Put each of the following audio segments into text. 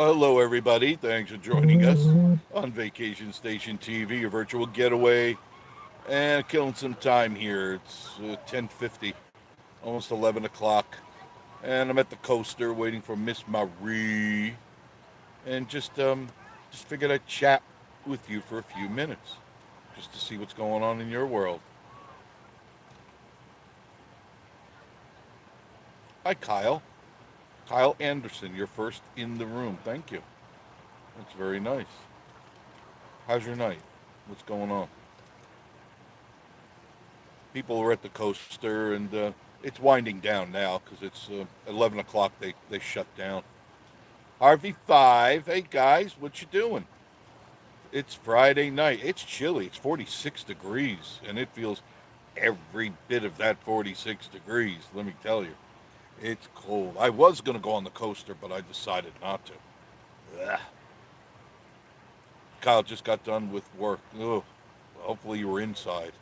Well, hello, everybody. Thanks for joining us on Vacation Station TV, your virtual getaway, and killing some time here. It's 10:50, almost 11 o'clock, and I'm at the coaster waiting for Miss Marie, and just figured I'd chat with you for a few minutes, just to see what's going on in your world. Hi, Kyle. Kyle Anderson, you're first in the room. Thank you. That's very nice. How's your night? What's going on? People are at the coaster, and it's winding down now because it's 11 o'clock. They shut down. Harvey Five, hey guys, what you doing? It's Friday night. It's chilly. It's 46 degrees, and it feels every bit of that 46 degrees. Let me tell you, it's cold. I was gonna go on the coaster, but I decided not to. Ugh. Kyle just got done with work. Ugh. Hopefully you were inside.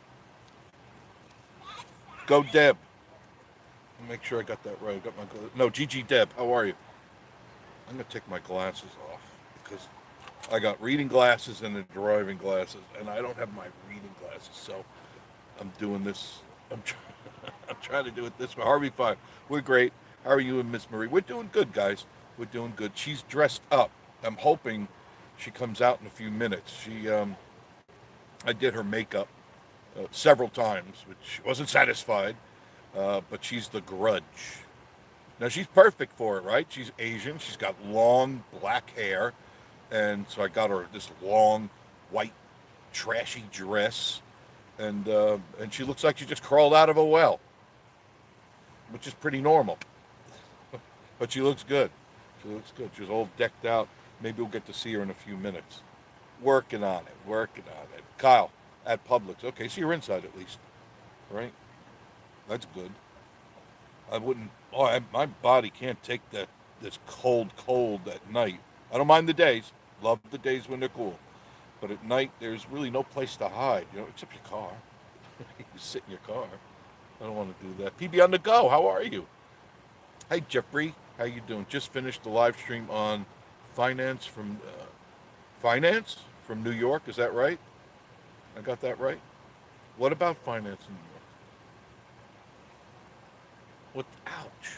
Go Deb. Make sure I got that right. I got my no Gigi Deb. How are you? I'm gonna take my glasses off because I got reading glasses and the driving glasses, and I don't have my reading glasses, so I'm doing this. I'm trying to do it this way. Harvey Five, we're great. How are you and Miss Marie? We're doing good, guys. We're doing good. She's dressed up. I'm hoping she comes out in a few minutes. I did her makeup several times, which she wasn't satisfied. But she's the Grudge. Now she's perfect for it, right? She's Asian. She's got long black hair, and so I got her this long white trashy dress, and she looks like she just crawled out of a well, which is pretty normal. But she looks good. She looks good. She's all decked out. Maybe we'll get to see her in a few minutes. Working on it. Working on it. Kyle at Publix. Okay, so you're inside at least, right? That's good. I wouldn't. Oh, my body can't take that this cold at night. I don't mind the days. Love the days when they're cool. But at night, there's really no place to hide, except your car. You sit in your car. I don't want to do that. PB on the go. How are you? Hey, Jeffrey. How you doing? Just finished the live stream on finance from finance from New York. Is that right? I got that right. What about finance in New York? What? Ouch.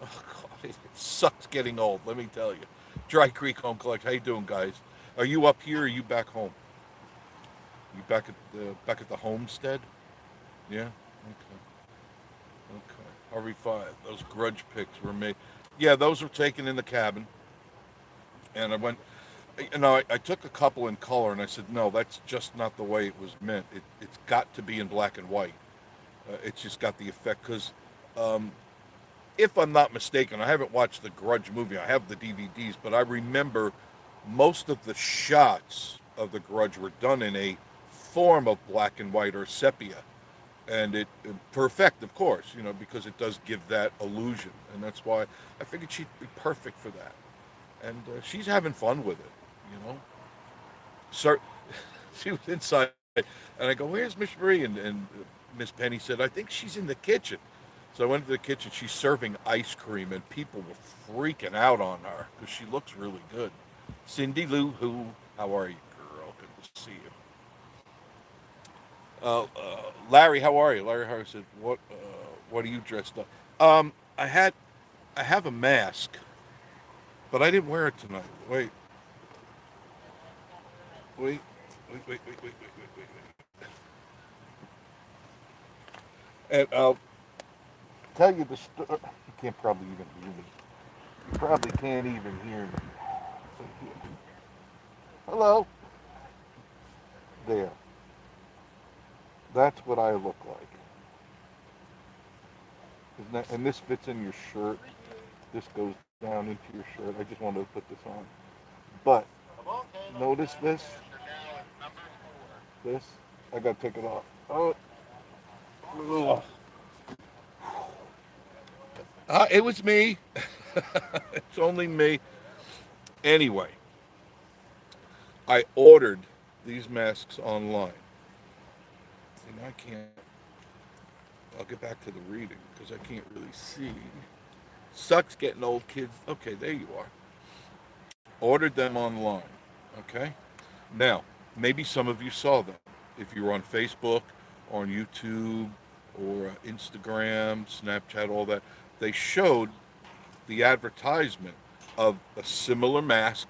Oh God, it sucks getting old. Let me tell you. Dry Creek Home Collect. How you doing, guys? Are you up here? Or are you back home? You back at the homestead? Yeah. Okay. Okay. RV5. Those grudge picks were made. Yeah, those were taken in the cabin, and I went. I took a couple in color, and I said, no, that's just not the way it was meant. It's got to be in black and white. It's just got the effect because um, if I'm not mistaken, I haven't watched the Grudge movie. I have the DVDs, but I remember most of the shots of the Grudge were done in a form of black and white or sepia, and it for effect, of course, because it does give that illusion, and that's why I figured she'd be perfect for that. And she's having fun with it, you know. Sir, she was inside, and I go, "Where's Miss Marie?" And Miss Penny said, "I think she's in the kitchen." So I went to the kitchen. She's serving ice cream, and people were freaking out on her because she looks really good. Cindy Lou Who, how are you, girl? Good to see you. Larry, how are you? Larry Harris said, What are you dressed up?" Um, I had, I have a mask, but I didn't wear it tonight. Wait, wait. And I'll tell you the story. You can't probably even hear me. You probably can't even hear me. So here. Hello. There. That's what I look like. And this fits in your shirt. This goes down into your shirt. I just wanted to put this on. But notice this. This. I gotta take it off. Oh, ugh. It was me. It's only me. Anyway, I ordered these masks online. See, now I can't. I'll get back to the reading because I can't really see. Sucks getting old, kids. Okay, there you are. Ordered them online. Okay. Now, maybe some of you saw them. If you were on Facebook or on YouTube or Instagram, Snapchat, all that, they showed the advertisement of a similar mask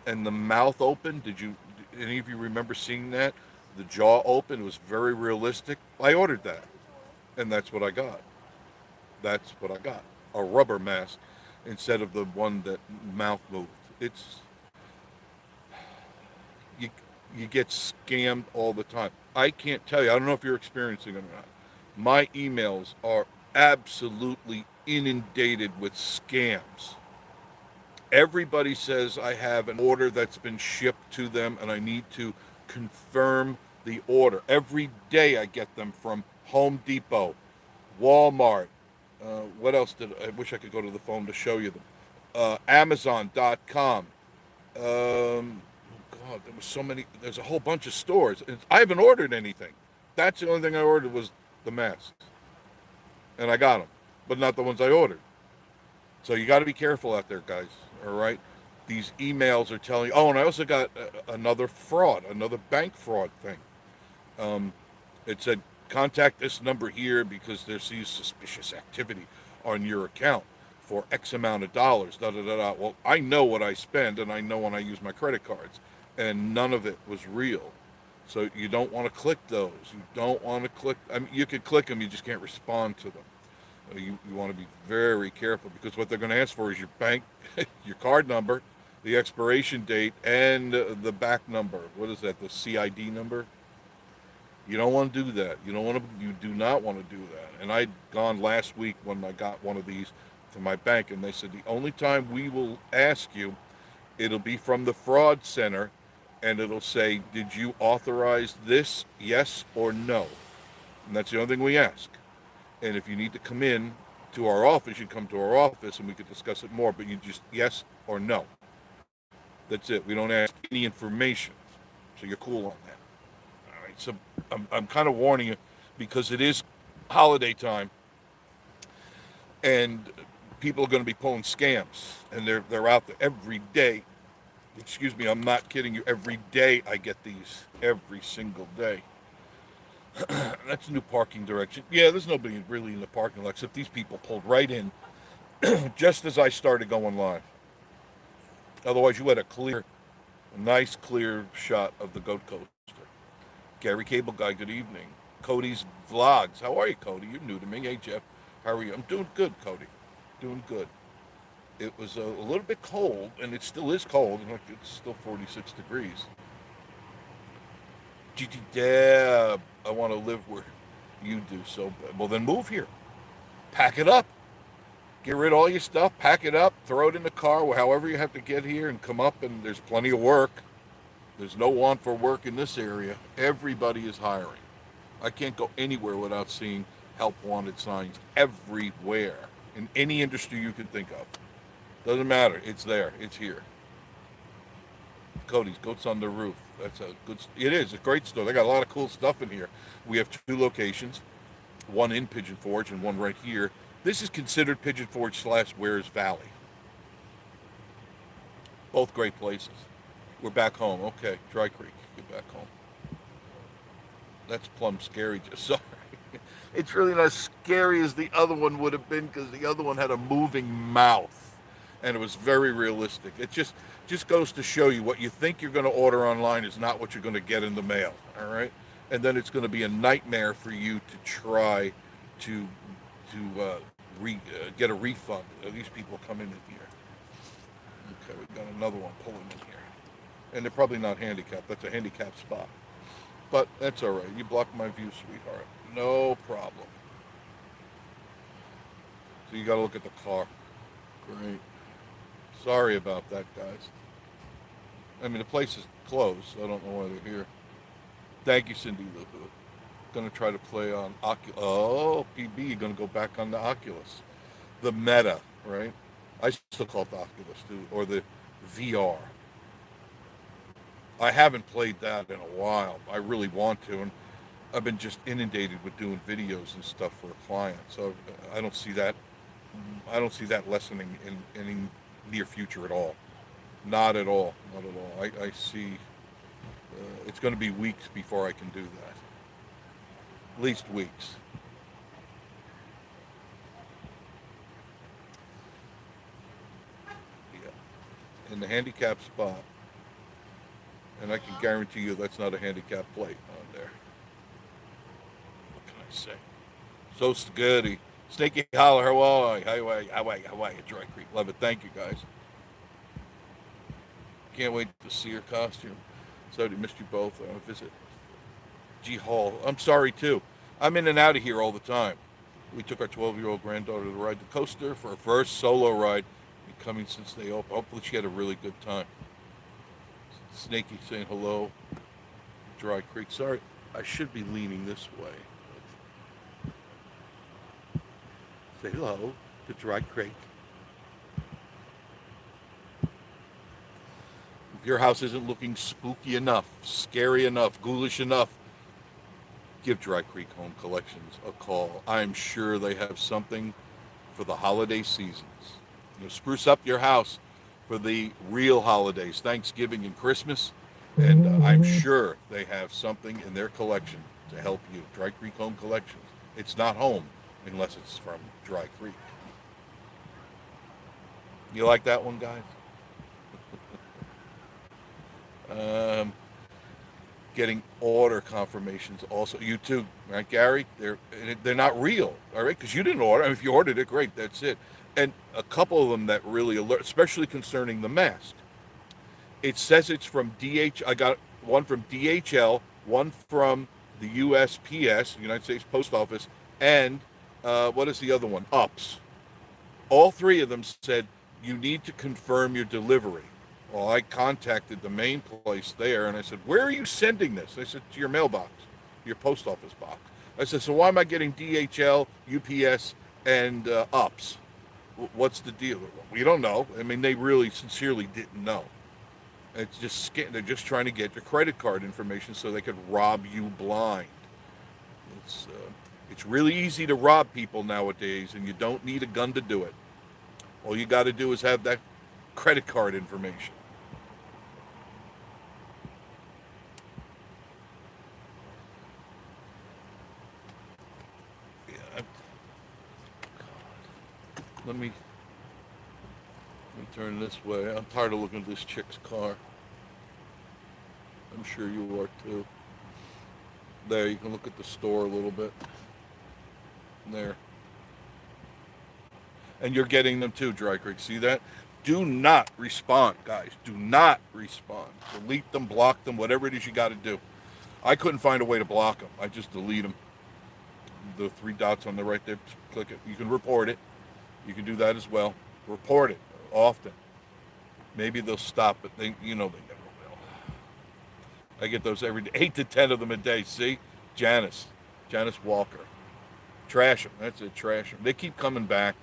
and the mouth open. Did any of you remember seeing that? The jaw open. It was very realistic. I ordered that, and that's what I got. That's what I got. A rubber mask instead of the one that mouth moved. It's you you get scammed all the time. I can't tell you. I don't know if you're experiencing it or not. My emails are absolutely inundated with scams. Everybody says I have an order that's been shipped to them and I need to confirm the order. Every day I get them from Home Depot, Walmart. What else did I wish I could go to the phone to show you them? Amazon.com. God, there was so many. There's a whole bunch of stores. I haven't ordered anything. That's the only thing I ordered was the masks, and I got them, but not the ones I ordered. So you got to be careful out there, guys. All right, these emails are telling you. Oh, and I also got another fraud, another bank fraud thing. Um, it said contact this number here because there's suspicious activity on your account for X amount of dollars. Da da da da. Well, I know what I spend, and I know when I use my credit cards, and none of it was real. So you don't want to click those. You don't want to click. I mean, you can click them, you just can't respond to them. You want to be very careful because what they're going to ask for is your bank, your card number, the expiration date, and the back number. What is that? The CID number. You don't want to do that. You don't want to. You do not want to do that. And I'd gone last week when I got one of these to my bank, and they said the only time we will ask you, it'll be from the fraud center, and it'll say, "Did you authorize this? Yes or no?" And that's the only thing we ask. And if you need to come in to our office, you come to our office, and we could discuss it more. But you just yes or no. That's it. We don't ask any information, so you're cool on that. All right. So I'm kind of warning you because it is holiday time, and people are going to be pulling scams, and they're out there every day. Excuse me, I'm not kidding you. Every day I get these, every single day. That's a new parking direction. Yeah, there's nobody really in the parking lot except these people pulled right in just as I started going live. Otherwise, you had a nice clear shot of the Goat Coaster. Gary Cable Guy, good evening. Cody's Vlogs. How are you, Cody? You're new to me. Hey, Jeff. How are you? I'm doing good, Cody. Doing good. It was a little bit cold, and it still is cold. It's still 46 degrees. GT Deb, I want to live where you do so bad. Well, then move here. Pack it up. Get rid of all your stuff. Pack it up. Throw it in the car, however you have to get here, and come up. And there's plenty of work. There's no want for work in this area. Everybody is hiring. I can't go anywhere without seeing help wanted signs everywhere in any industry you can think of. Doesn't matter. It's there. It's here. Cody's Goats on the Roof. That's a good. It is a great store. They got a lot of cool stuff in here. We have two locations, one in Pigeon Forge and one right here. This is considered Pigeon Forge / Wares Valley. Both great places. We're back home. Okay, Dry Creek. Get back home. That's plumb scary. Just sorry. It's really not as scary as the other one would have been because the other one had a moving mouth, and it was very realistic. It just goes to show you what you think you're going to order online is not what you're going to get in the mail. All right, and then it's going to be a nightmare for you to try to get a refund. These people come in here. Okay, we've got another one pulling in here, and they're probably not handicapped. That's a handicapped spot, but that's all right. You blocked my view, sweetheart. No problem. So you got to look at the car. Great. Sorry about that, guys. I mean, the place is closed, so I don't know why they're here. Thank you, Cindy Lou. Going to try to play on Oculus. Oh, PB, you're going to go back on the Oculus. The Meta, right? I still call it the Oculus, too, or the VR. I haven't played that in a while. I really want to, and I've been just inundated with doing videos and stuff for a client, so I don't see that. I don't see that lessening in any near future at all. Not at all. Not at all. I see. It's going to be weeks before I can do that. At least weeks. Yeah. In the handicap spot, and I can guarantee you that's not a handicap plate on there. What can I say? So goody. Snaky Holler, Hawaii, Dry Creek. Love it. Thank you, guys. Can't wait to see your costume. So, missed you both. Visit G Hall. I'm sorry, too. I'm in and out of here all the time. We took our 12-year-old granddaughter to ride the coaster for her first solo ride. Been coming since they opened. Hopefully, she had a really good time. Snaky saying hello. Dry Creek. Sorry, I should be leaning this way. Say hello to Dry Creek. If your house isn't looking spooky enough, scary enough, ghoulish enough, give Dry Creek Home Collections a call. I'm sure they have something for the holiday seasons. Spruce up your house for the real holidays, Thanksgiving and Christmas, and I'm sure they have something in their collection to help you. Dry Creek Home Collections. It's not home unless it's from Dry Creek. You like that one, guys? Getting order confirmations also. You too, right, Gary? They're not real, all right? Because you didn't order. I mean, if you ordered it, great, that's it. And a couple of them that really alert, especially concerning the mask. It says it's from DH. I got one from DHL, one from the USPS, United States Post Office, and what is the other one? UPS. All three of them said you need to confirm your delivery. Well, I contacted the main place there, and I said, where are you sending this? They said, to your mailbox, your post office box. I said, so why am I getting DHL, UPS, and UPS? What's the deal? We don't know. I mean, they really sincerely didn't know. It's just they're just trying to get your credit card information so they could rob you blind. It's really easy to rob people nowadays, and you don't need a gun to do it. All you got to do is have that credit card information. Yeah. Let me turn this way. I'm tired of looking at this chick's car. I'm sure you are too. There, you can look at the store a little bit. There. And you're getting them too, Dry Creek. See that? Do not respond, guys. Do not respond. Delete them, block them, whatever it is you got to do. I couldn't find a way to block them. I just delete them. The three dots on the right there, click it. You can report it. You can do that as well. Report it often. Maybe they'll stop, but they never will. I get those every day, 8 to 10 of them a day. See? Janice Walker. Trash them. That's it. Trash them. They keep coming back.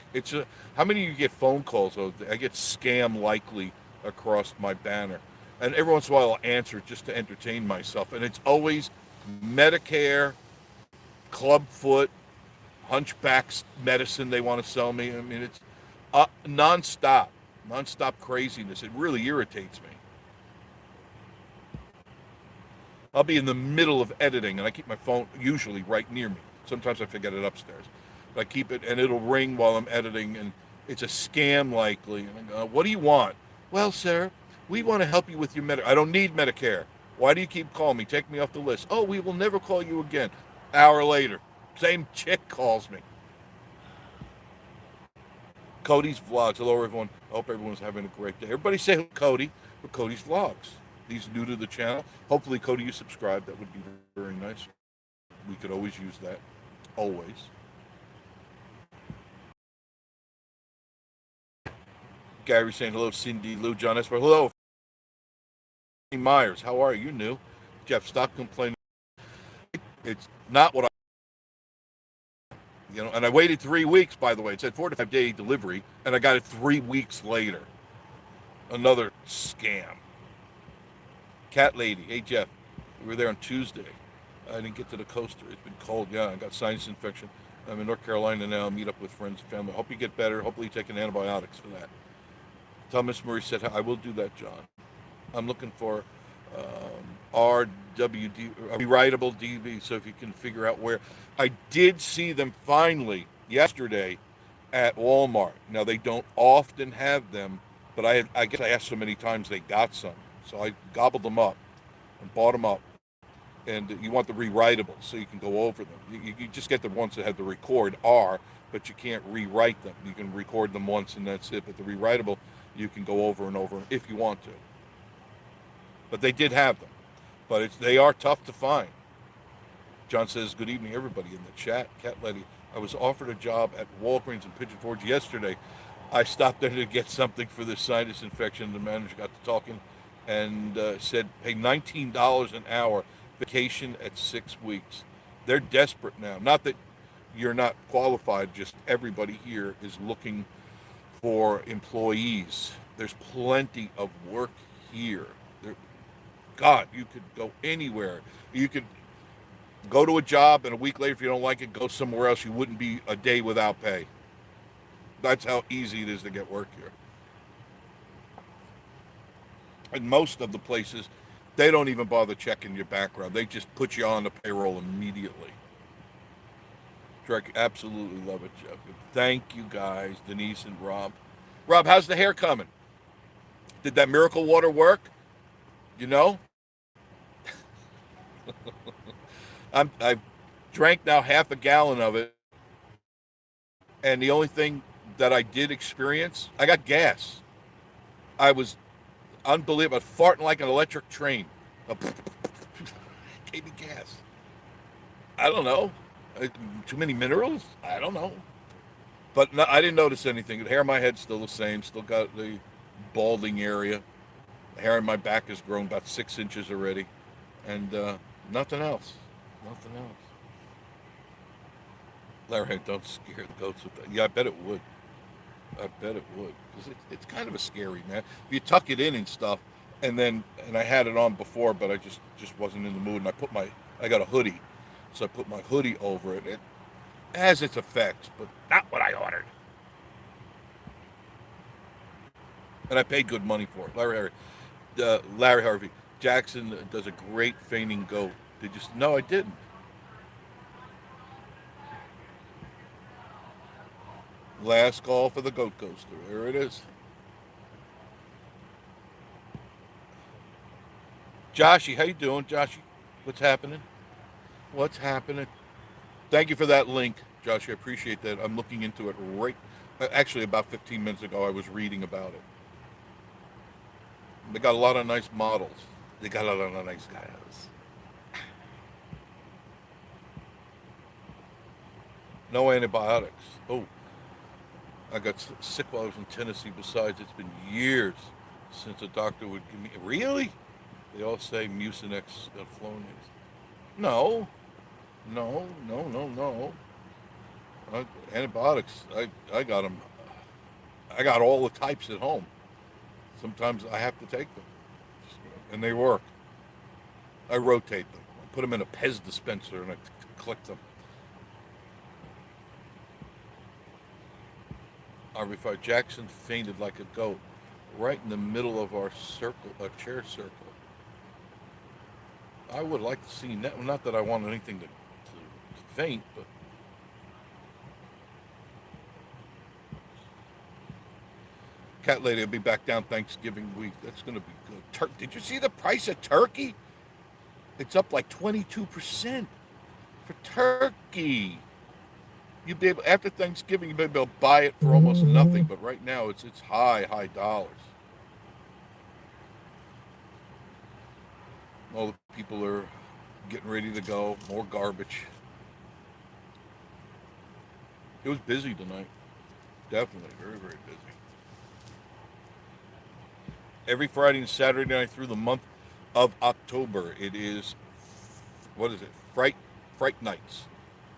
How many of you get phone calls? I get scam likely across my banner, and every once in a while I'll answer just to entertain myself. And it's always Medicare, Clubfoot, Hunchback's medicine they want to sell me. I mean, it's nonstop craziness. It really irritates me. I'll be in the middle of editing, and I keep my phone usually right near me. Sometimes I forget it upstairs. But I keep it, and it'll ring while I'm editing, and it's a scam likely. And I go, what do you want? Well, sir, we want to help you with your Medicare. I don't need Medicare. Why do you keep calling me? Take me off the list. Oh, we will never call you again. Hour later, same chick calls me. Cody's Vlogs. Hello, everyone. I hope everyone's having a great day. Everybody say hello, Cody, for Cody's Vlogs. He's new to the channel. Hopefully, Cody, you subscribe. That would be very nice. We could always use that. Always. Gary saying hello, Cindy, Lou, John Esper. Hello. Myers, how are you? You new? Jeff, stop complaining. It's not what and I waited 3 weeks, by the way. It said 4 to 5 day delivery, and I got it 3 weeks later. Another scam. Cat lady, hey Jeff, we were there on Tuesday. I didn't get to the coaster. It's been cold. Yeah, I got sinus infection. I'm in North Carolina now. Meet up with friends and family. Hope you get better. Hopefully, you're taking antibiotics for that. Thomas Murray said, I will do that, John. I'm looking for RWD, a rewritable DB, so if you can figure out where. I did see them finally yesterday at Walmart. Now, they don't often have them, but I guess I asked so many times they got some. So I gobbled them up and bought them up. And you want the rewritable so you can go over them. You just get the ones that have the record R, but you can't rewrite them. You can record them once and that's it. But the rewritable, you can go over and over if you want to. But they did have them. But they are tough to find. John says, good evening, everybody in the chat. Cat Lady, I was offered a job at Walgreens in Pigeon Forge yesterday. I stopped there to get something for the sinus infection. The manager got to talking and said, pay $19 an hour, vacation at 6 weeks. They're desperate now. Not that you're not qualified, just everybody here is looking for employees. There's plenty of work here. God, you could go anywhere. You could go to a job and a week later, if you don't like it, go somewhere else. You wouldn't be a day without pay. That's how easy it is to get work here. And most of the places, they don't even bother checking your background. They just put you on the payroll immediately. Drake, absolutely love it, Jeff. Thank you guys, Denise and Rob. Rob, how's the hair coming? Did that miracle water work? You know? I've drank now half a gallon of it. And the only thing that I did experience, I got gas. I was unbelievable, farting like an electric train. Gave me gas. I don't know. Too many minerals? I don't know. But no, I didn't notice anything. The hair on my head's still the same. Still got the balding area. The hair on my back has grown about 6 inches already. And nothing else. Nothing else. Larry, don't scare the goats with that. Yeah, I bet it would. I bet it would. Because it's kind of a scary, man. If you tuck it in and stuff, and I had it on before, but I just wasn't in the mood. And I got a hoodie. So I put my hoodie over it. It has its effects, but not what I ordered. And I paid good money for it. Larry Harvey. Jackson does a great feigning goat. Did you? No, I didn't. Last call for the goat coaster. There it is. Joshy, how you doing, Joshy? What's happening? What's happening? Thank you for that link, Joshy. I appreciate that. I'm looking into it right. Actually, about 15 minutes ago, I was reading about it. They got a lot of nice models. They got a lot of nice guys. No antibiotics. Oh, I got sick while I was in Tennessee. Besides, it's been years since a doctor would give me. Really? They all say Mucinex Flonase. No, no. Antibiotics. I got them. I got all the types at home. Sometimes I have to take them, and they work. I rotate them. I put them in a Pez dispenser and I click them. RV5 Jackson fainted like a goat right in the middle of our circle, a chair circle. I would like to see that. Not that I want anything to faint, but Cat Lady will be back down Thanksgiving week. That's going to be good. Did you see the price of turkey? It's up like 22% for turkey. You'd be able, after Thanksgiving, you'd be able to buy it for almost nothing. But right now, it's high dollars. All the people are getting ready to go. More garbage. It was busy tonight. Definitely very, very busy. Every Friday and Saturday night through the month of October, it is, what is it? Fright Nights.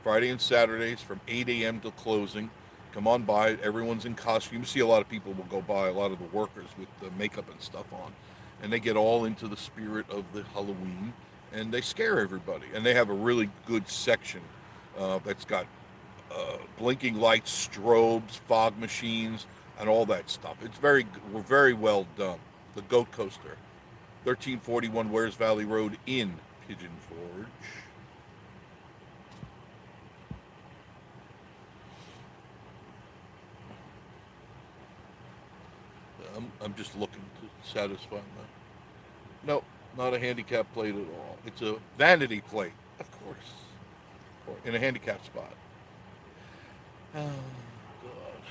Friday and Saturdays from 8 a.m. till closing. Come on by. Everyone's in costume. You see a lot of people will go by, a lot of the workers with the makeup and stuff on. And they get all into the spirit of the Halloween. And they scare everybody. And they have a really good section that's got blinking lights, strobes, fog machines, and all that stuff. It's very well done. The Goat Coaster, 1341 Wares Valley Road in Pigeon Forge. I'm just looking to satisfy my. No, not a handicap plate at all. It's a vanity plate, of course, in a handicap spot. Oh, God.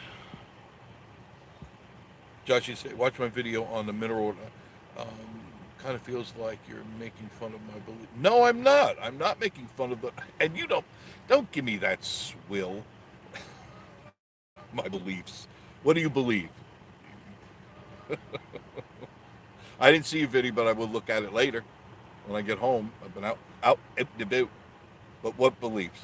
Josh, you say, watch my video on the mineral. Um, kind of feels like you're making fun of my belief. No, I'm not. I'm not making fun of the. And you don't give me that swill. My beliefs. What do you believe? I didn't see a video, but I will look at it later when I get home. I've been out, about. But what beliefs?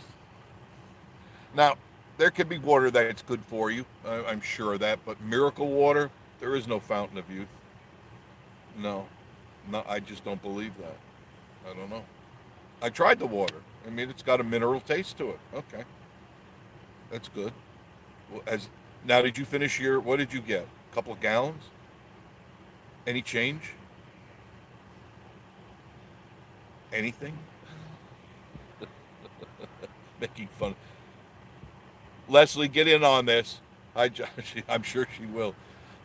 Now, there could be water that's good for you. I'm sure of that. But miracle water, there is no fountain of youth. No, no, I just don't believe that. I don't know. I tried the water. I mean, it's got a mineral taste to it. Okay, that's good. Well, as now, did you finish your? What did you get? A couple of gallons? Any change? Anything? Making fun. Leslie, get in on this. Hi, Josh. I'm sure she will.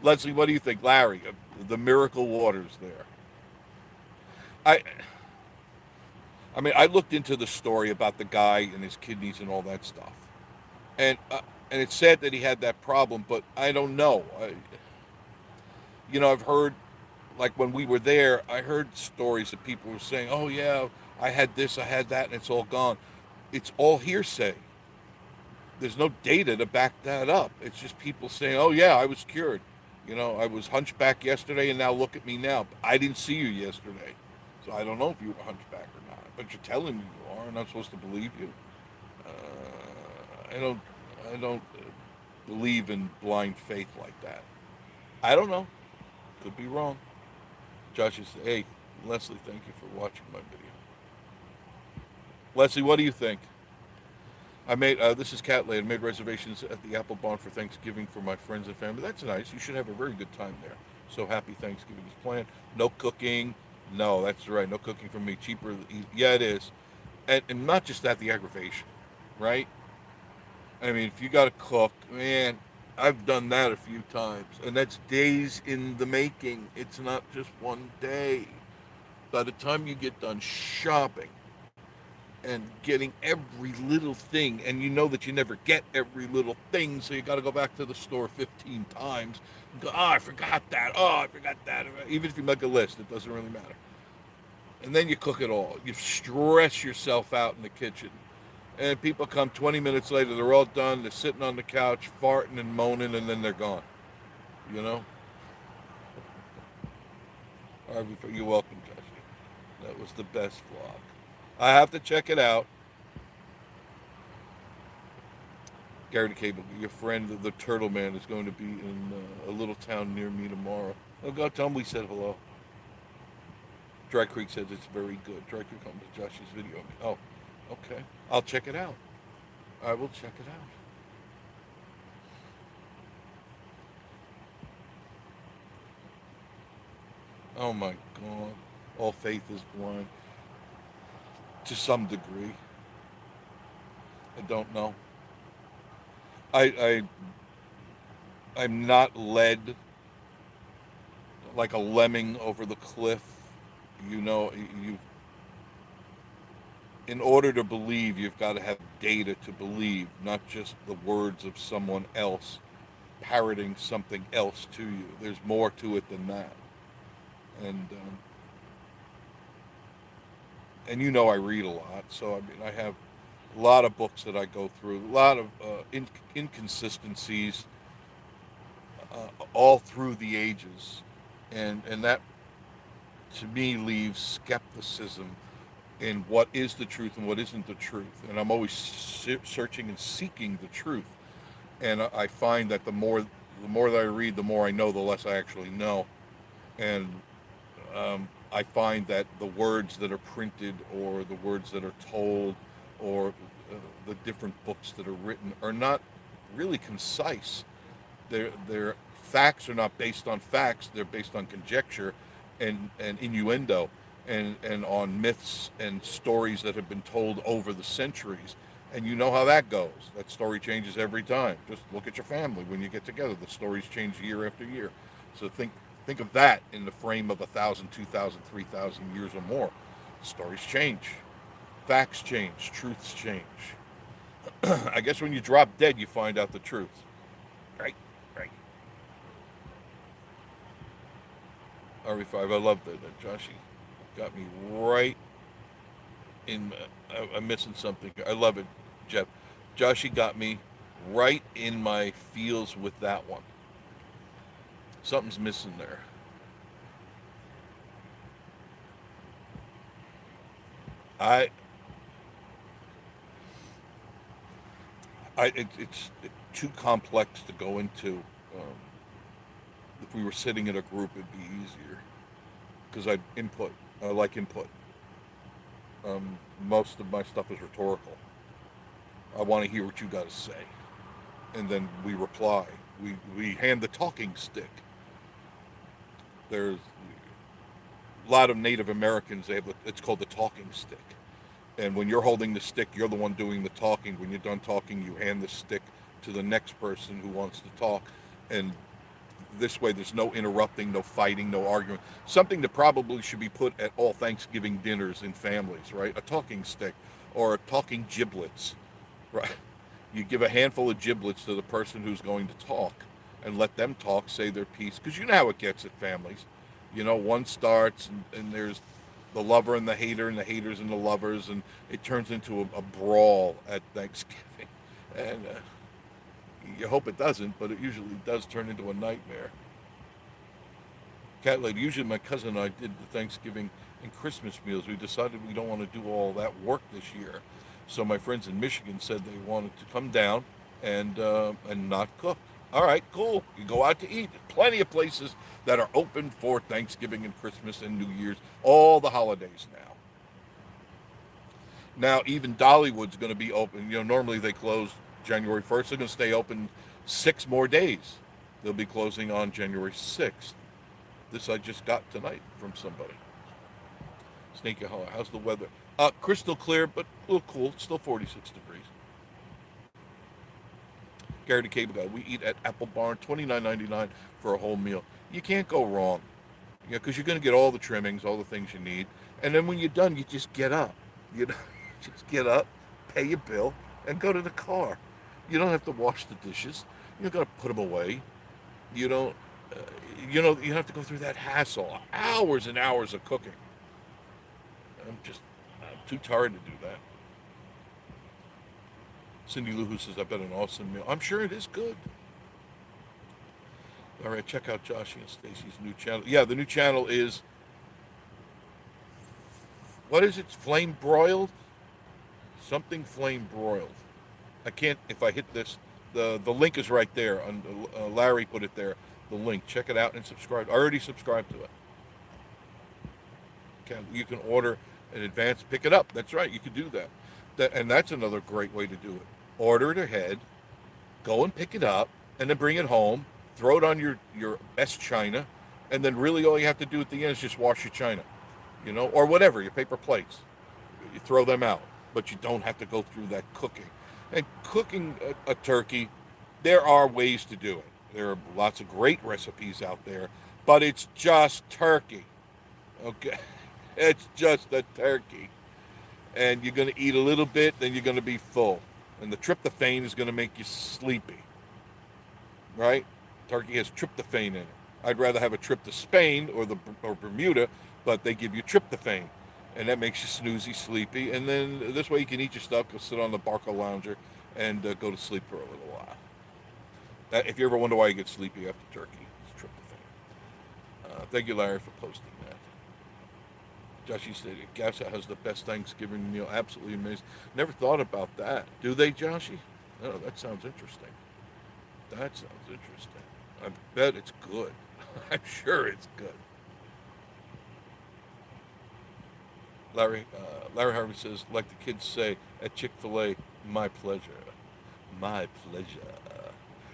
Leslie, what do you think? Larry, the miracle waters there. I, I mean, I looked into the story about the guy and his kidneys and all that stuff, and and it's sad that he had that problem. But I don't know. I've heard, like when we were there, I heard stories that people were saying, "Oh yeah, I had this, I had that, and it's all gone." It's all hearsay. There's no data to back that up. It's just people saying, "Oh yeah, I was cured." I was hunchback yesterday, and now look at me now. I didn't see you yesterday, so I don't know if you were hunchback or not. But you're telling me you are, and I'm supposed to believe you. I don't. I don't believe in blind faith like that. I don't know. Could be wrong. Josh says, "Hey, Leslie, thank you for watching my video." Leslie, what do you think? I made this is Catley. I made reservations at the Apple Barn for Thanksgiving for my friends and family. That's nice. You should have a very good time there. So happy Thanksgiving is planned. No cooking. No, that's right. No cooking for me. Cheaper. Yeah, it is. And not just that, the aggravation, right? I mean, if you got to cook, man, I've done that a few times, and that's days in the making. It's not just one day. By the time you get done shopping, and getting every little thing, and you know that you never get every little thing, so you got to go back to the store 15 times and go, oh, I forgot that. Oh, I forgot that. Even if you make a list, it doesn't really matter. And then you cook it all. You stress yourself out in the kitchen. And people come 20 minutes later, they're all done. They're sitting on the couch, farting and moaning, and then they're gone. You know? You're welcome, Jesse. That was the best vlog. I have to check it out. Gary Cable, your friend, the Turtle Man, is going to be in a little town near me tomorrow. Oh, God, tell him we said hello. Dry Creek says it's very good. Dry Creek comes to Josh's video. Oh, okay. I'll check it out. I will check it out. Oh, my God. All faith is blind. To some degree. I don't know. I I'm not led like a lemming over the cliff. You in order to believe, you've got to have data to believe, not just the words of someone else parroting something else to you. There's more to it than that. And I read a lot, so I mean I have a lot of books that I go through, a lot of inconsistencies all through the ages, and that to me leaves skepticism in what is the truth and what isn't the truth. And I'm always searching and seeking the truth. And I find that the more that I read, the more I know, the less I actually know. And I find that the words that are printed or the words that are told or the different books that are written are not really concise. They're facts are not based on facts; they're based on conjecture and innuendo, and on myths and stories that have been told over the centuries. And you know how that goes. That story changes every time. Just look at your family when you get together. The stories change year after year. So think of that in the frame of 1,000, 2,000, 3,000 years or more. Stories change, facts change, truths change. I guess when you drop dead, you find out the truth. Right, right. RE5, I love that. Joshy got me right in. I'm missing something. I love it, Jeff. Joshy got me right in my feels with that one. Something's missing there. I, it's too complex to go into. Um, if we were sitting in a group, it'd be easier because I input. I like input. Most of my stuff is rhetorical. I want to hear what you got to say, and then we reply. We hand the talking stick. There's a lot of Native Americans. They have it's called the talking stick, and when you're holding the stick, you're the one doing the talking. When you're done talking, you hand the stick to the next person who wants to talk, and this way there's no interrupting, no fighting, no arguing. Something that probably should be put at all Thanksgiving dinners in families, right? A talking stick or a talking giblets, right? You give a handful of giblets to the person who's going to talk and let them talk, say their piece, because you know how it gets at families. One starts and there's the lover and the hater and the haters and the lovers, and it turns into a brawl at Thanksgiving. And you hope it doesn't, but it usually does turn into a nightmare. Cat lady, usually my cousin and I did the Thanksgiving and Christmas meals. We decided we don't want to do all that work this year. So my friends in Michigan said they wanted to come down and not cook. All right, cool. You go out to eat. Plenty of places that are open for Thanksgiving and Christmas and New Year's, all the holidays now. Now even Dollywood's going to be open. Normally they close January 1st. They're going to stay open 6 more days. They'll be closing on January 6th. This I just got tonight from somebody. Sneaky Hollow, how's the weather? Crystal clear, but a little cool. It's still 46 degrees. Gary the Cable Guy, we eat at Apple Barn, $29.99 for a whole meal. You can't go wrong, because you're going to get all the trimmings, all the things you need, and then when you're done, you just get up. You know, just get up, pay your bill, and go to the car. You don't have to wash the dishes. You don't got to put them away. You don't. Uh, you have to go through that hassle, hours and hours of cooking. I'm too tired to do that. Cindy Lou who says, I bet an awesome meal. I'm sure it is good. All right, check out Joshy and Stacy's new channel. Yeah, the new channel is, what is it? Flame broiled? Something flame broiled. I can't, if I hit this, the link is right there. Larry put it there, the link. Check it out and subscribe. I already subscribed to it. You can order in advance, pick it up. That's right, you can do that. And that's another great way to do it. Order it ahead, go and pick it up, and then bring it home, throw it on your best china, and then really all you have to do at the end is just wash your china, or whatever, your paper plates. You throw them out, but you don't have to go through that cooking. And cooking a turkey, there are ways to do it. There are lots of great recipes out there, but it's just turkey. Okay? It's just a turkey. And you're going to eat a little bit, then you're going to be full. And the tryptophan is going to make you sleepy. Right? Turkey has tryptophan in it. I'd rather have a trip to Spain or Bermuda, but they give you tryptophan. And that makes you snoozy, sleepy. And then this way you can eat your stuff, go sit on the Barca Lounger, and go to sleep for a little while. If you ever wonder why you get sleepy after turkey, it's tryptophan. Thank you, Larry, for posting that. Joshy stated, Gassa has the best Thanksgiving meal. Absolutely amazing. Never thought about that. Do they, Joshy? Oh, that sounds interesting. That sounds interesting. I bet it's good. I'm sure it's good. Larry Harvey says, like the kids say at Chick-fil-A, my pleasure. My pleasure.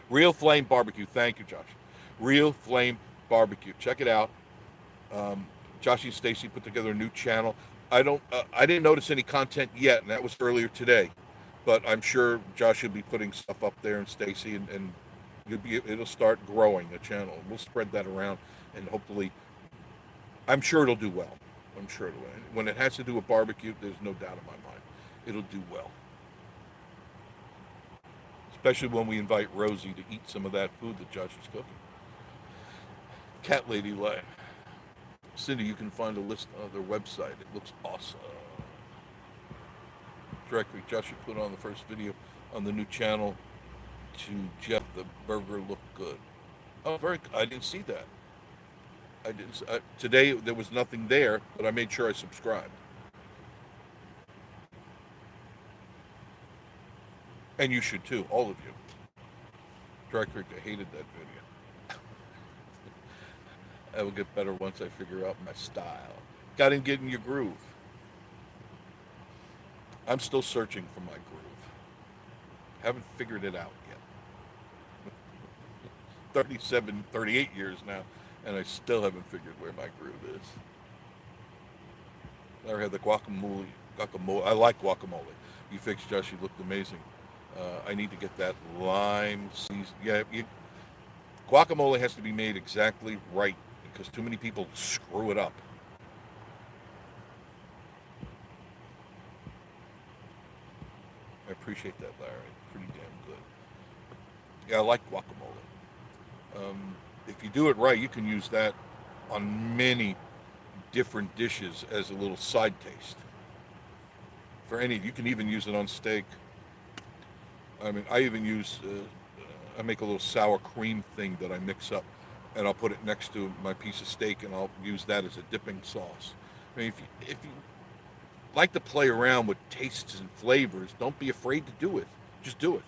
Real Flame Barbecue. Thank you, Josh. Real Flame Barbecue. Check it out. Um, Joshy and Stacy put together a new channel. I didn't notice any content yet, and that was earlier today. But I'm sure Josh will be putting stuff up there, and Stacy, and it'll start growing a channel. We'll spread that around, and hopefully, I'm sure it'll do well. I'm sure it'll. When it has to do with barbecue, there's no doubt in my mind, it'll do well. Especially when we invite Rosie to eat some of that food that Josh is cooking. Cat Lady Life. Cindy, you can find a list on their website. It looks awesome. Directory Josh should put on the first video on the new channel to Jeff. The burger looked good. Oh, very. I didn't see that. I didn't. Today there was nothing there, but I made sure I subscribed. And you should too, all of you. Director, I hated that video. I will get better once I figure out my style. Got to get in your groove. I'm still searching for my groove. Haven't figured it out yet. 37, 38 years now, and I still haven't figured where my groove is. I had the guacamole. I like guacamole. You fixed, Josh. You looked amazing. I need to get that lime season. Yeah, guacamole has to be made exactly right because too many people screw it up. I appreciate that, Larry. Pretty damn good. Yeah, I like guacamole. If you do it right, you can use that on many different dishes as a little side taste. For any, you can even use it on steak. I mean, I even use, I make a little sour cream thing that I mix up, and I'll put it next to my piece of steak, and I'll use that as a dipping sauce. I mean, if you like to play around with tastes and flavors, don't be afraid to do it. Just do it.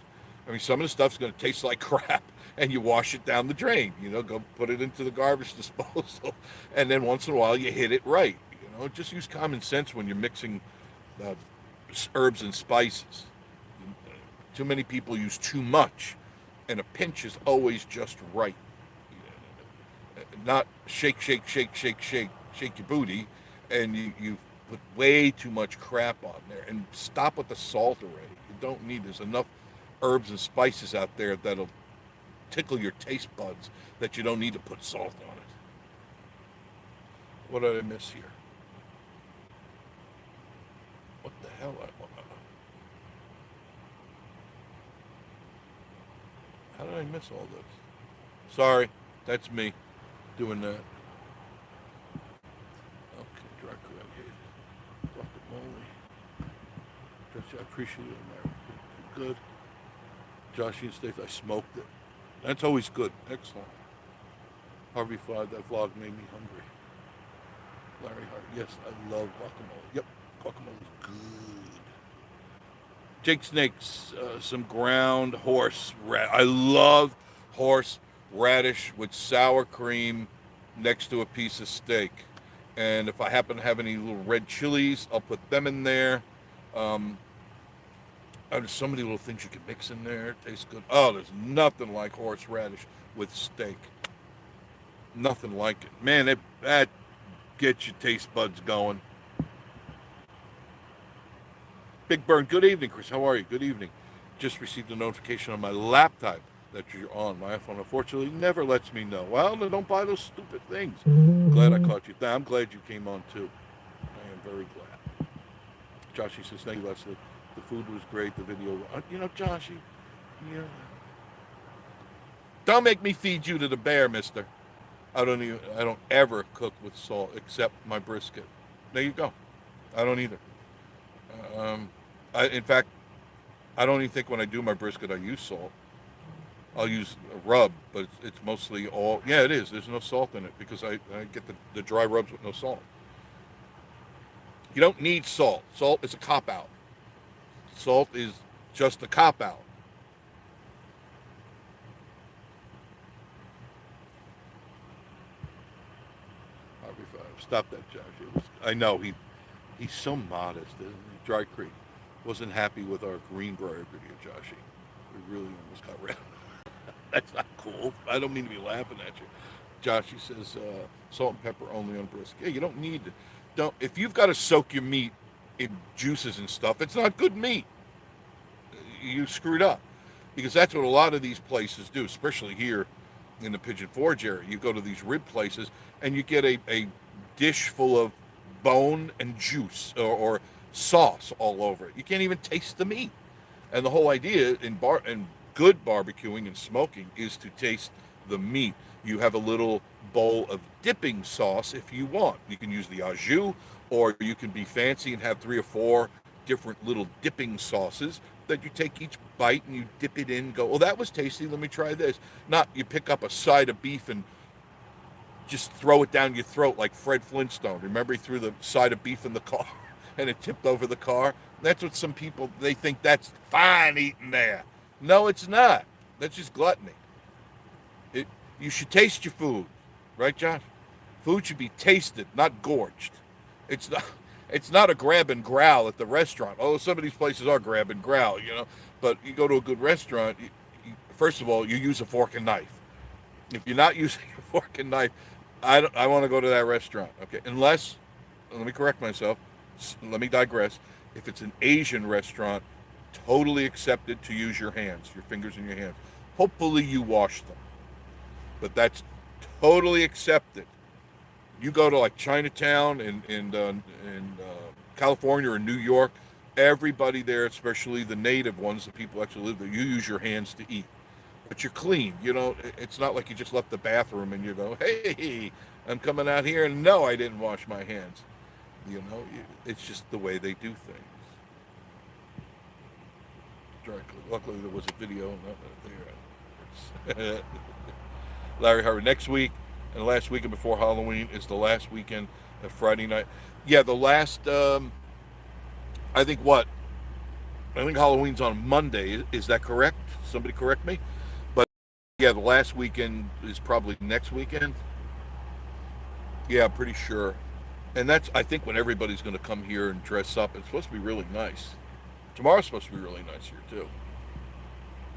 I mean, some of the stuff's going to taste like crap, and you wash it down the drain. Go put it into the garbage disposal, and then once in a while you hit it right. Just use common sense when you're mixing uh, herbs and spices. Too many people use too much, and a pinch is always just right. Not shake, shake, shake, shake, shake, shake your booty, and you put way too much crap on there. And stop with the salt already. You don't need. There's enough herbs and spices out there that'll tickle your taste buds that you don't need to put salt on it. What did I miss here? What the hell? How did I miss all this? Sorry, that's me doing that. Okay, dry guacamole. I appreciate it, Mary. Good. Josh and Steve, I smoked it. That's always good. Excellent. Harvey 5, that vlog made me hungry. Larry Hart, yes, I love guacamole. Yep, guacamole's good. Jake Snakes, some ground horse radish. I love horse radish with sour cream next to a piece of steak. And if I happen to have any little red chilies, I'll put them in there. There's so many little things you can mix in there. It tastes good. Oh, there's nothing like horseradish with steak. Nothing like it. Man, that gets your taste buds going. Big Burn, good evening, Chris. How are you? Good evening. Just received a notification on my laptop that you're on. My iPhone, unfortunately, never lets me know. Well, then don't buy those stupid things. Glad I caught you. I'm glad you came on, too. I am very glad. Joshy says, thank you, Leslie. The food was great. The video, Joshy, don't make me feed you to the bear, mister. I don't ever cook with salt except my brisket. There you go. I don't either. In fact, I don't even think when I do my brisket I use salt. I'll use a rub, but it's mostly all. Yeah, it is. There's no salt in it because I get the dry rubs with no salt. You don't need salt. Salt is a cop out. Salt is just a cop out. Stop that, Josh. I know he's so modest, isn't he? Dry Creek wasn't happy with our Greenbrier video, Joshy. We really almost got rid of him. That's not cool. I don't mean to be laughing at you. Josh, he says salt and pepper only on brisket. Yeah, you don't need to. Don't if you've got to soak your meat in juices and stuff, it's not good meat. You screwed up because that's what a lot of these places do, especially here in the Pigeon Forge area. You go to these rib places and you get a dish full of bone and juice or sauce all over it. You can't even taste the meat. And the whole idea in good barbecuing and smoking is to taste the meat. You have a little bowl of dipping sauce if you want. You can use the au jus, or you can be fancy and have 3 or 4 different little dipping sauces that you take each bite and you dip it in. Go, oh, that was tasty. Let me try this. Not you pick up a side of beef and just throw it down your throat like Fred Flintstone. Remember, he threw the side of beef in the car and it tipped over the car. That's what some people, they think that's fine eating there. No, it's not. That's just gluttony. You should taste your food, right, Josh? Food should be tasted, not gorged. It's not. It's not a grab and growl at the restaurant. Although some of these places are grab and growl, But you go to a good restaurant. First of all, you use a fork and knife. If you're not using a fork and knife, I want to go to that restaurant. Okay, unless, let me correct myself. Let me digress. If it's an Asian restaurant, totally accepted to use your hands, your fingers in your hands. Hopefully you wash them. But that's totally accepted. You go to like Chinatown in California or New York, everybody there, especially the native ones, the people actually live there, you use your hands to eat. But you're clean. It's not like you just left the bathroom and you go, hey, I'm coming out here and no, I didn't wash my hands. It's just the way they do things. Luckily there was a video. There. Larry Harvey. Next week and the last weekend before Halloween is the last weekend of Friday night. Yeah, the last, I think Halloween's on Monday. Is that correct? Somebody correct me? But yeah, the last weekend is probably next weekend. Yeah, I'm pretty sure. And that's, I think, when everybody's going to come here and dress up. It's supposed to be really nice. Tomorrow's supposed to be really nice here, too.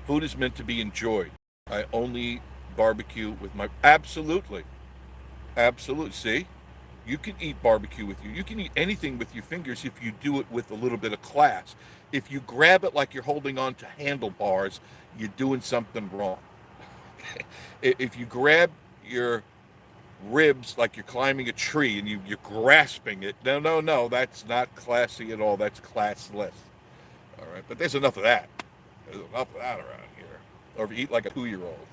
Food is meant to be enjoyed. I only barbecue with my... Absolutely. See? You can eat barbecue with you. You can eat anything with your fingers if you do it with a little bit of class. If you grab it like you're holding on to handlebars, you're doing something wrong. If you grab your ribs like you're climbing a tree and you're grasping it, no, that's not classy at all. That's classless. All right, but there's enough of that. There's enough of that around here. Or if you eat like a 2-year-old.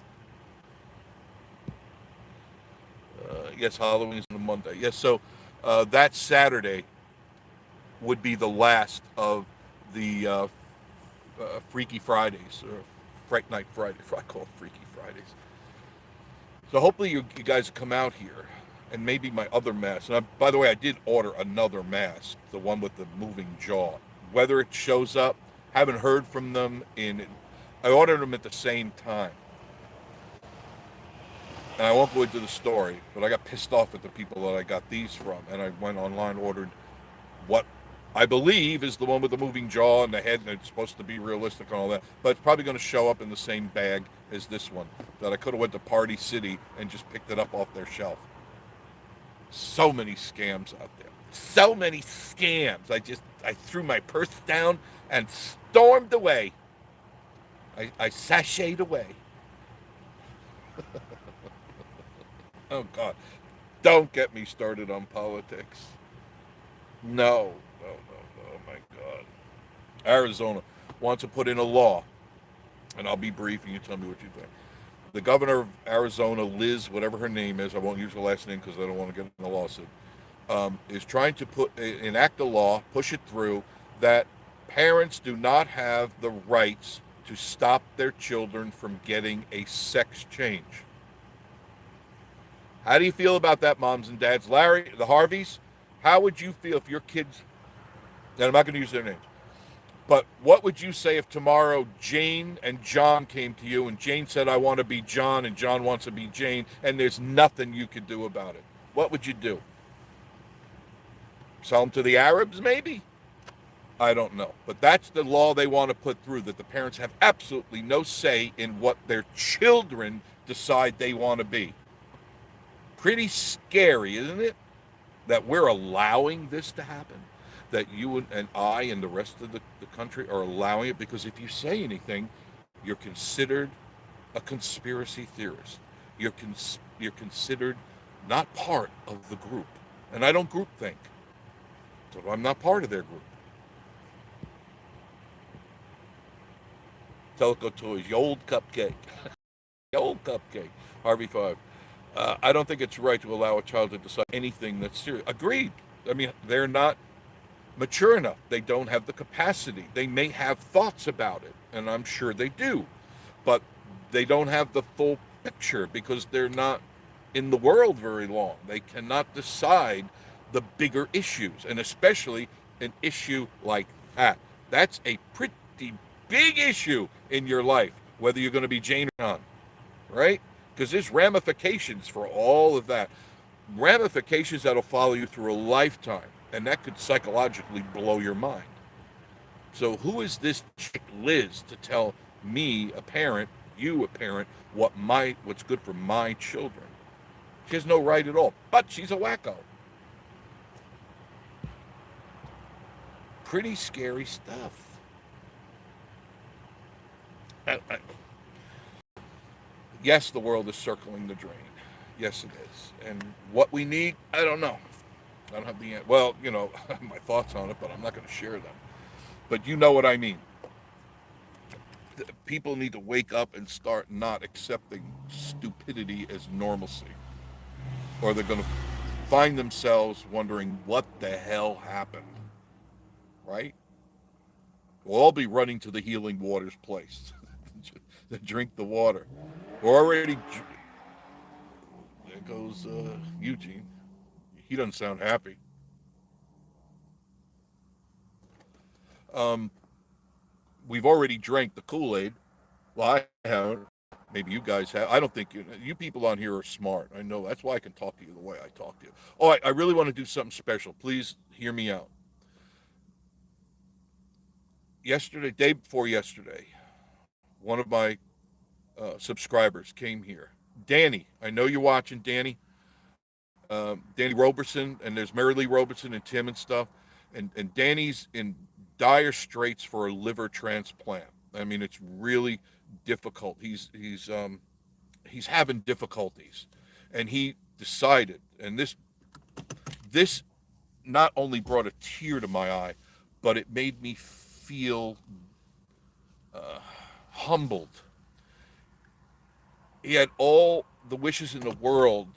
Yes, Halloween is on a Monday. Yes, so that Saturday would be the last of the Freaky Fridays, or Fright Night Friday. I call it Freaky Fridays. So hopefully you guys come out here, and maybe my other mask. And by the way, I did order another mask, the one with the moving jaw. Whether it shows up, haven't heard from them. I ordered them at the same time. And I won't go into the story, but I got pissed off at the people that I got these from. And I went online, ordered what I believe is the one with the moving jaw and the head, and it's supposed to be realistic and all that. But it's probably going to show up in the same bag as this one that I could have went to Party City and just picked it up off their shelf. So many scams out there. So many scams. I threw my purse down and stormed away. I sashayed away. Oh, God. Don't get me started on politics. No. Oh, my God. Arizona wants to put in a law, and I'll be brief and you tell me what you think. The governor of Arizona, Liz, whatever her name is, I won't use her last name because I don't want to get in a lawsuit, is trying to enact a law, push it through, that parents do not have the rights to stop their children from getting a sex change. How do you feel about that, moms and dads? Larry, the Harveys, how would you feel if your kids, and I'm not going to use their names, but what would you say if tomorrow Jane and John came to you and Jane said, I want to be John, and John wants to be Jane, and there's nothing you could do about it? What would you do? Sell them to the Arabs, maybe? I don't know. But that's the law they want to put through, that the parents have absolutely no say in what their children decide they want to be. Pretty scary, isn't it? That we're allowing this to happen. That you and I and the rest of the country are allowing it, because if you say anything, you're considered a conspiracy theorist. You're considered not part of the group. And I don't group think. So I'm not part of their group. Teleco Toys, you old cupcake. You old cupcake. Harvey Five. I don't think it's right to allow a child to decide anything that's serious. Agreed. I mean, they're not mature enough. They don't have the capacity. They may have thoughts about it, and I'm sure they do, but they don't have the full picture because they're not in the world very long. They cannot decide the bigger issues, and especially an issue like that. That's a pretty big issue in your life, whether you're going to be Jane or John, right? Because there's ramifications for all of that. Ramifications that'll follow you through a lifetime, and that could psychologically blow your mind. So who is this chick Liz to tell me, a parent, you, a parent, what's good for my children? She has no right at all. But she's a wacko. Pretty scary stuff. Yes, the world is circling the drain. Yes, it is. And what we need, I don't know. I don't have the answer. Well, I have my thoughts on it, but I'm not going to share them. But you know what I mean. People need to wake up and start not accepting stupidity as normalcy, or they're going to find themselves wondering what the hell happened, right? We'll all be running to the Healing Waters place to drink the water. We're already. There goes Eugene. He doesn't sound happy. Um, we've already drank the Kool-Aid. Well, I haven't. Maybe you guys have. I don't think you people on here are smart. I know that's why I can talk to you the way I talk to you. Oh, I really want to do something special. Please hear me out. Yesterday, day before yesterday, one of my subscribers came here. Danny, I know you're watching, Danny. Danny Roberson, and there's Mary Lee Roberson and Tim and stuff. And Danny's in dire straits for a liver transplant. I mean, it's really difficult. He's having difficulties, and he decided. And this not only brought a tear to my eye, but it made me feel humbled. He had all the wishes in the world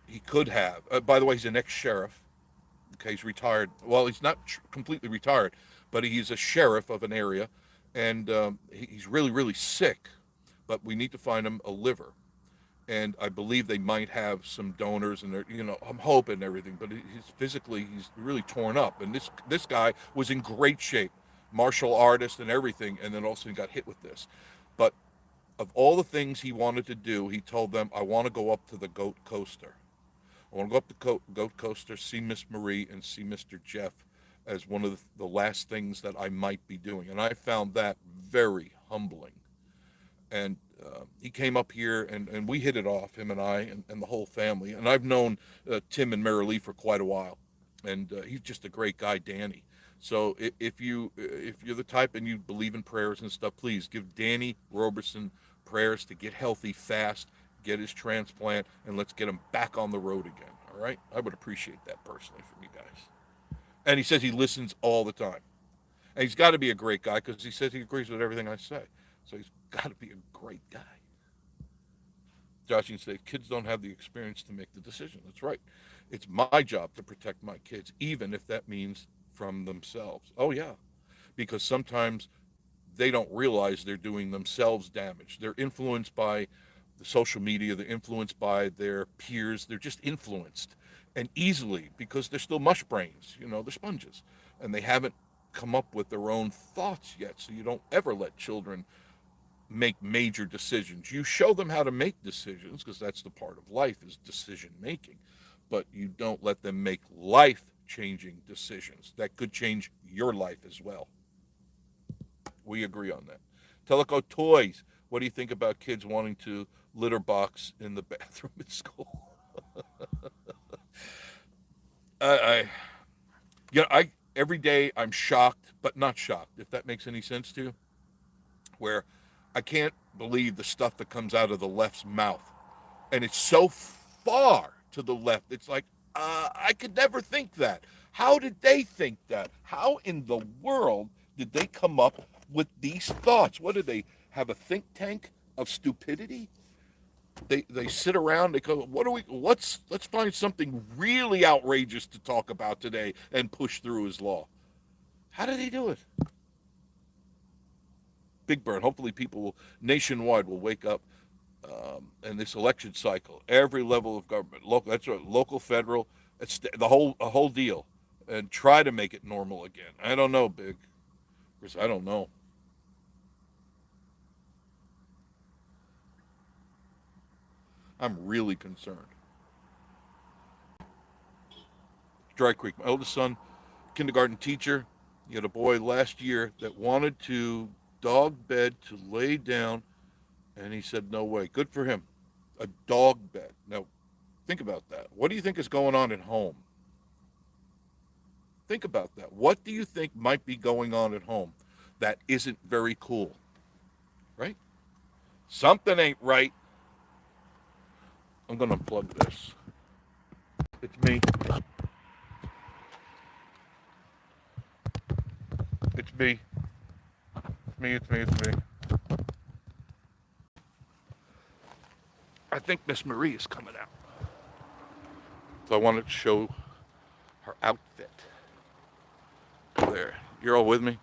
he could have. By the way, he's an ex-sheriff. Okay, he's retired. Well, he's not completely retired, but he's a sheriff of an area, and he's really, really sick. But we need to find him a liver, and I believe they might have some donors, and I'm hoping everything. But he's really torn up, and this guy was in great shape, martial artist and everything, and then also he got hit with this. But of all the things he wanted to do, he told them, "I want to go up to the Goat Coaster. I want to go up the Goat Coaster, see Miss Marie, and see Mr. Jeff as one of the last things that I might be doing." And I found that very humbling. And he came up here, and we hit it off, him and I, and the whole family. And I've known Tim and Mary Lee for quite a while, and he's just a great guy, Danny. So if you're the type and you believe in prayers and stuff, please give Danny Roberson prayers to get healthy fast, get his transplant, and let's get him back on the road again. All right, I would appreciate that personally from you guys. And he says he listens all the time, and he's got to be a great guy because he says he agrees with everything I say. So he's got to be a great guy. Josh, you say kids don't have the experience to make the decision. That's right. It's my job to protect my kids, even if that means from themselves. Oh yeah, because sometimes they don't realize they're doing themselves damage. They're influenced by the social media, they're influenced by their peers, they're just influenced, and easily, because they're still mush brains, they're sponges, and they haven't come up with their own thoughts yet. So you don't ever let children make major decisions. You show them how to make decisions, because that's the part of life, is decision making, but you don't let them make life life-changing decisions that could change your life as well. We agree on that. Teleco Toys. What do you think about kids wanting to litter box in the bathroom at school? I I every day I'm shocked, but not shocked, if that makes any sense to you. Where I can't believe the stuff that comes out of the left's mouth, and it's so far to the left. It's like I could never think that. How did they think that? How in the world did they come up with these thoughts? What do they have, a think tank of stupidity? They sit around. They go, what do we? Let's find something really outrageous to talk about today and push through as law. How do they do it? Big Burn. Hopefully, people nationwide will wake up in this election cycle. Every level of government, local. That's right, local, federal. It's the whole deal, and try to make it normal again. I don't know, Big, because I don't know. I'm really concerned. Dry Creek. My oldest son, kindergarten teacher. He had a boy last year that wanted to dog bed to lay down, and he said, no way. Good for him. A dog bed. Now, think about that. What do you think is going on at home? Think about that. What do you think might be going on at home that isn't very cool? Right? Something ain't right. I'm going to unplug this. It's me. It's me. It's me. It's me. It's me. I think Miss Marie is coming out. So I wanted to show her outfit. There. You're all with me?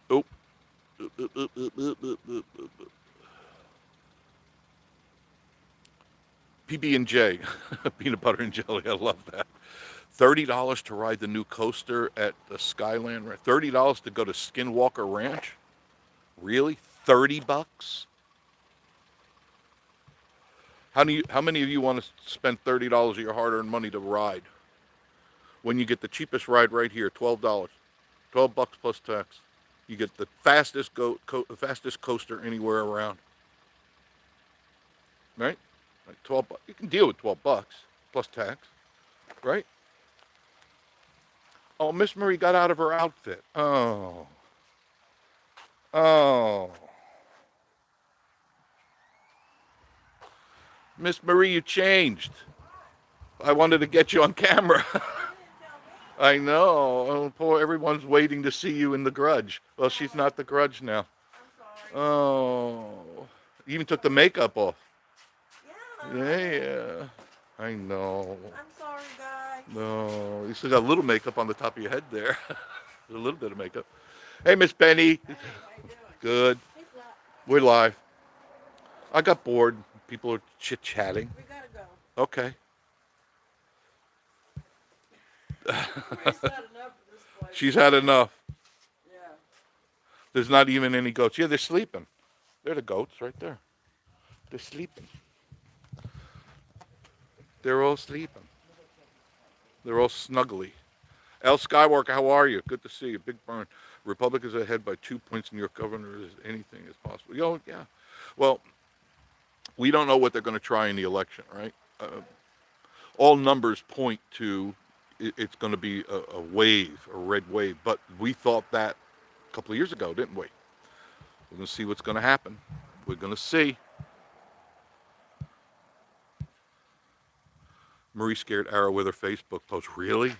Oh. PB&J, peanut butter and jelly. I love that. $30 to ride the new coaster at the Skyland. $30 to go to Skinwalker Ranch. Really? $30? How many of you want to spend $30 of your hard-earned money to ride? When you get the cheapest ride right here, $12. $12 plus tax. You get the fastest coaster anywhere around. Right? Like 12 bucks. You can deal with $12 plus tax, right? Oh, Miss Marie got out of her outfit. Oh. Oh. Miss Marie, you changed. I wanted to get you on camera. I know. Oh, poor everyone's waiting to see you in The Grudge. Well, she's not The Grudge now. Oh. You even took the makeup off. Yeah. I know. I'm sorry, guys. No. You still got a little makeup on the top of your head there. A little bit of makeup. Hey, Miss Penny. Hey, how you doing? Good. He's not. We're live. I got bored. People are chit-chatting. We gotta go. Okay. Maria's had enough of this place. She's had enough. Yeah. There's not even any goats. Yeah, they're sleeping. They're the goats right there. They're sleeping. They're all sleeping. They're all snuggly. L. Skywalker, how are you? Good to see you. Big Burn. Republicans are ahead by 2 points. New York governor is anything is possible. Yeah. Well, we don't know what they're going to try in the election, right? All numbers point to it's going to be a wave, a red wave. But we thought that a couple of years ago, didn't we? We're going to see what's going to happen. We're going to see. Marie scared Arrow with her Facebook post. Really?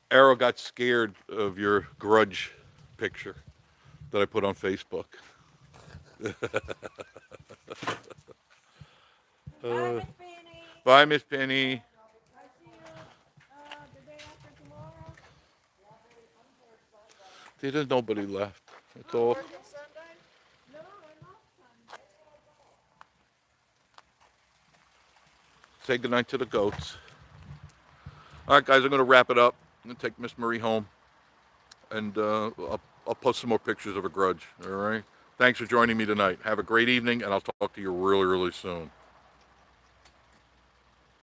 Arrow got scared of your grudge picture that I put on Facebook. Bye, Miss Penny. Bye, Miss Penny. I see you the day after tomorrow. See, there's nobody left. It's all. Working Sunday? No, I'm not Sunday. Say goodnight to the goats. All right, guys, I'm going to wrap it up. I'm going to take Miss Marie home, and I'll post some more pictures of a grudge. All right. Thanks for joining me tonight. Have a great evening, and I'll talk to you really, really soon.